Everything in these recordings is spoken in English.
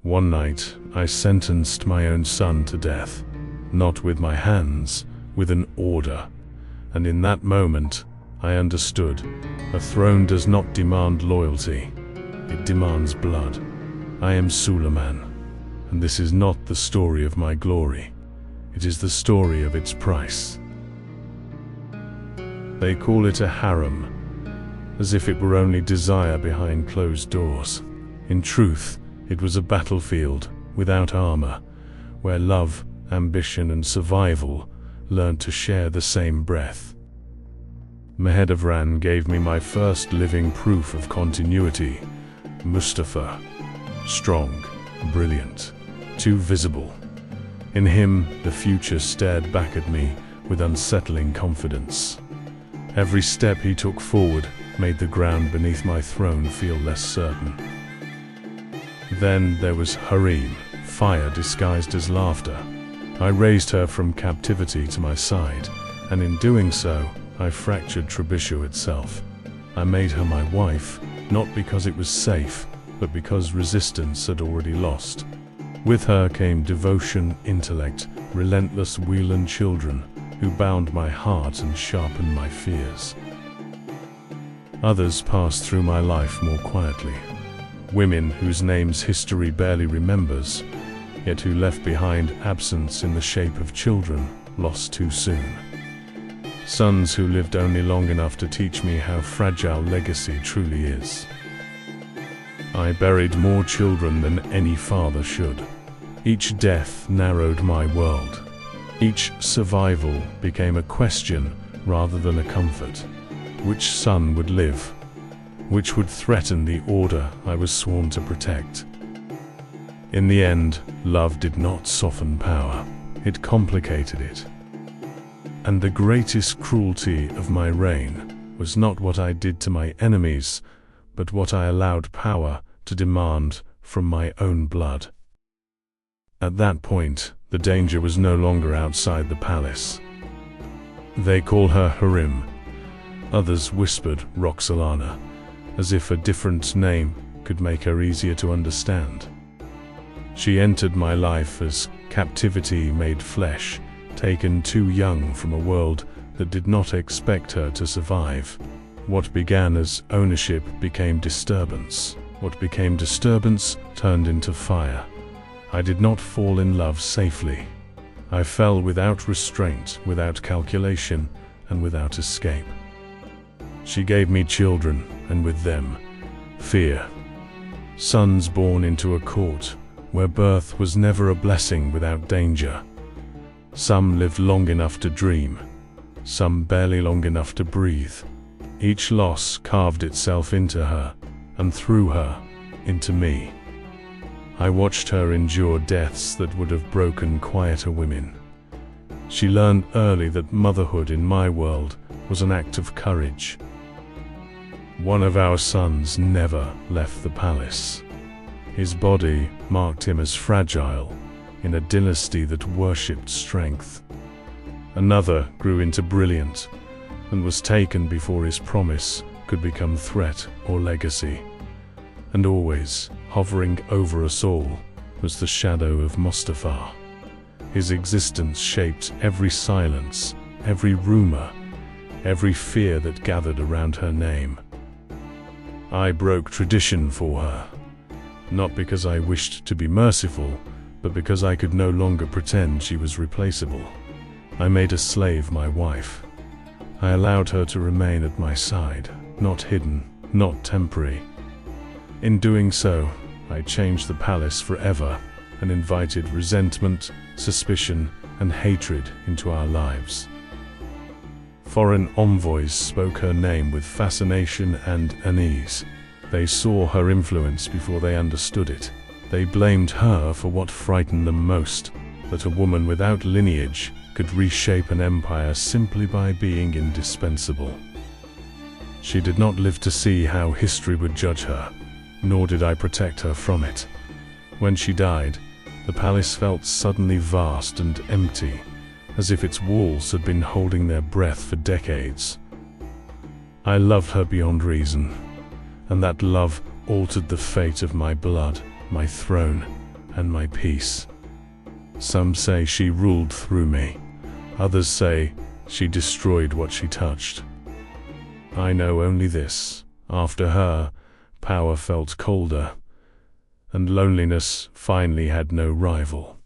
One night, I sentenced my own son to death, not with my hands, with an order. And in that moment, I understood, a throne does not demand loyalty, it demands blood. I am Suleiman, and this is not the story of my glory, it is the story of its price. They call it a harem, as if it were only desire behind closed doors. In truth, it was a battlefield without armor, where love, ambition, and survival learned to share the same breath. Mahedevran gave me my first living proof of continuity. Mustafa, strong, brilliant, too visible. In him, the future stared back at me with unsettling confidence. Every step he took forward made the ground beneath my throne feel less certain. Then there was Harim, fire disguised as laughter. I raised her from captivity to my side, and in doing so, I fractured Trebishu itself. I made her my wife, not because it was safe, but because resistance had already lost. With her came devotion, intellect, relentless will, and children, who bound my heart and sharpened my fears. Others passed through my life more quietly. Women whose names history barely remembers, yet who left behind absence in the shape of children lost too soon. Sons who lived only long enough to teach me how fragile legacy truly is. I buried more children than any father should. Each death narrowed my world. Each survival became a question rather than a comfort. Which son would live? Which would threaten the order I was sworn to protect? In the end, love did not soften power, it complicated it. And the greatest cruelty of my reign was not what I did to my enemies, but what I allowed power to demand from my own blood. At that point, the danger was no longer outside the palace. They call her Harim. Others whispered Roxolana, as if a different name could make her easier to understand. She entered my life as captivity made flesh, taken too young from a world that did not expect her to survive. What began as ownership became disturbance. What became disturbance turned into fire. I did not fall in love safely. I fell without restraint, without calculation, and without escape. She gave me children, and with them, fear. Sons born into a court where birth was never a blessing without danger. Some lived long enough to dream, some barely long enough to breathe. Each loss carved itself into her, and through her, into me. I watched her endure deaths that would have broken quieter women. She learned early that motherhood in my world was an act of courage. One of our sons never left the palace. His body marked him as fragile in a dynasty that worshipped strength. Another grew into brilliant and was taken before his promise could become threat or legacy. And always, hovering over us all, was the shadow of Mustafa. His existence shaped every silence, every rumor, every fear that gathered around her name. I broke tradition for her, not because I wished to be merciful, but because I could no longer pretend she was replaceable. I made a slave my wife. I allowed her to remain at my side, not hidden, not temporary. In doing so, I changed the palace forever and invited resentment, suspicion, and hatred into our lives. Foreign envoys spoke her name with fascination and unease. They saw her influence before they understood it. They blamed her for what frightened them most, that a woman without lineage could reshape an empire simply by being indispensable. She did not live to see how history would judge her, nor did I protect her from it. When she died, the palace felt suddenly vast and empty, as if its walls had been holding their breath for decades. I loved her beyond reason, and that love altered the fate of my blood, my throne, and my peace. Some say she ruled through me. Others say she destroyed what she touched. I know only this: after her, power felt colder, and loneliness finally had no rival.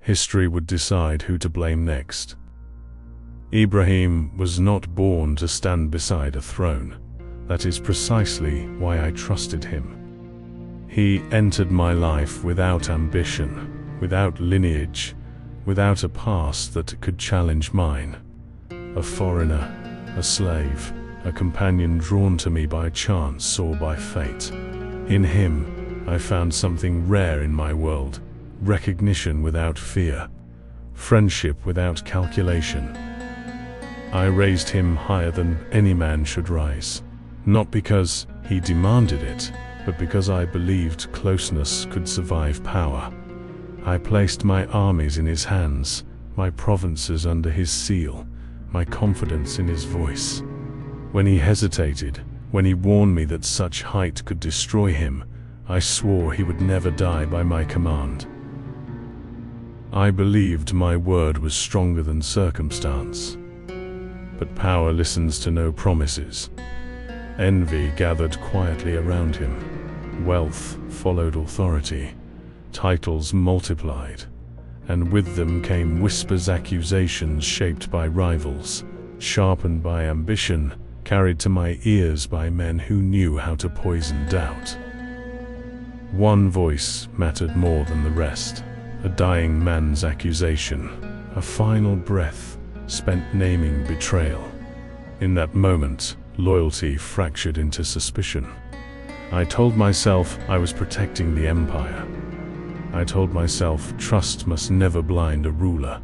History would decide who to blame next. Ibrahim was not born to stand beside a throne. That is precisely why I trusted him. He entered my life without ambition, without lineage, without a past that could challenge mine. A foreigner, a slave, a companion drawn to me by chance or by fate. In him, I found something rare in my world: recognition without fear, friendship without calculation. I raised him higher than any man should rise, not because he demanded it, but because I believed closeness could survive power. I placed my armies in his hands, my provinces under his seal, my confidence in his voice. When he hesitated, when he warned me that such height could destroy him, I swore he would never die by my command. I believed my word was stronger than circumstance. But power listens to no promises. Envy gathered quietly around him. Wealth followed authority. Titles multiplied. And with them came whispers, accusations shaped by rivals, sharpened by ambition, carried to my ears by men who knew how to poison doubt. One voice mattered more than the rest. A dying man's accusation, a final breath spent naming betrayal. In that moment, loyalty fractured into suspicion. I told myself I was protecting the empire. I told myself trust must never blind a ruler.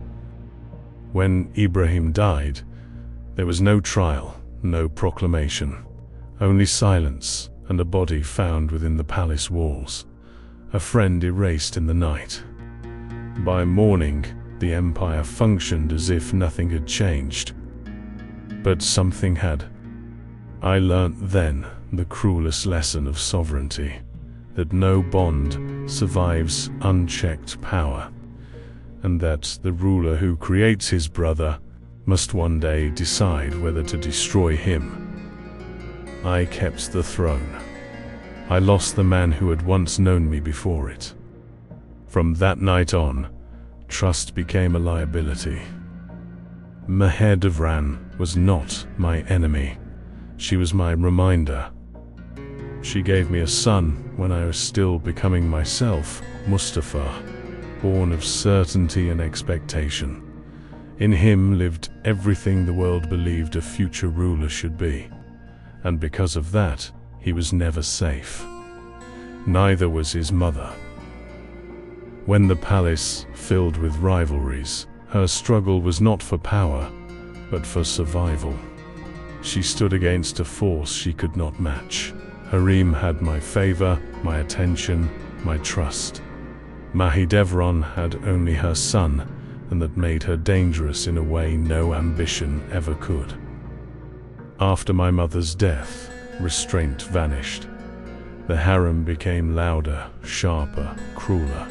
When Ibrahim died, there was no trial, no proclamation, only silence and a body found within the palace walls, a friend erased in the night. By morning, the empire functioned as if nothing had changed. But something had. I learnt then the cruelest lesson of sovereignty, that no bond survives unchecked power, and that the ruler who creates his brother must one day decide whether to destroy him. I kept the throne. I lost the man who had once known me before it. From that night on, trust became a liability. Mahidevran was not my enemy. She was my reminder. She gave me a son when I was still becoming myself, Mustafa, born of certainty and expectation. In him lived everything the world believed a future ruler should be. And because of that, he was never safe. Neither was his mother. When the palace filled with rivalries, her struggle was not for power, but for survival. She stood against a force she could not match. Harem had my favor, my attention, my trust. Mahidevran had only her son, and that made her dangerous in a way no ambition ever could. After my mother's death, restraint vanished. The harem became louder, sharper, crueler.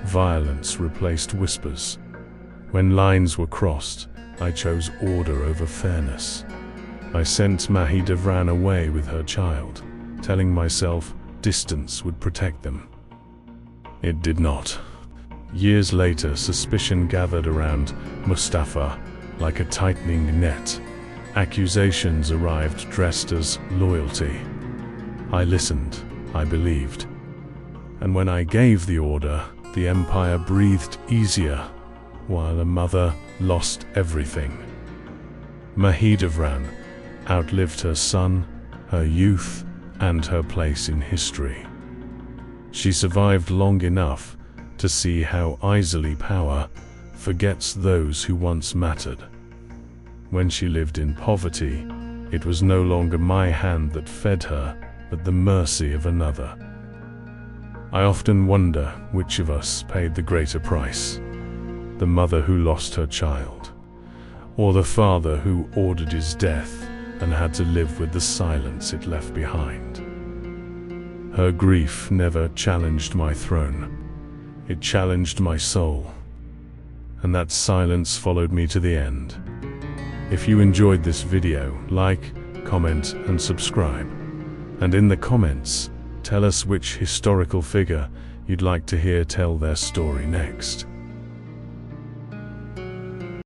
Violence replaced whispers. When lines were crossed, I chose order over fairness. I sent Mahidevran away with her child, telling myself distance would protect them. It did not. Years later, suspicion gathered around Mustafa like a tightening net. Accusations arrived dressed as loyalty. I listened, I believed. And when I gave the order, the empire breathed easier, while a mother lost everything. Mahidevran outlived her son, her youth, and her place in history. She survived long enough to see how easily power forgets those who once mattered. When she lived in poverty, it was no longer my hand that fed her, but the mercy of another. I often wonder which of us paid the greater price: the mother who lost her child, or the father who ordered his death and had to live with the silence it left behind. Her grief never challenged my throne. It challenged my soul. And that silence followed me to the end. If you enjoyed this video, like, comment, and subscribe. And in the comments, tell us which historical figure you'd like to hear tell their story next.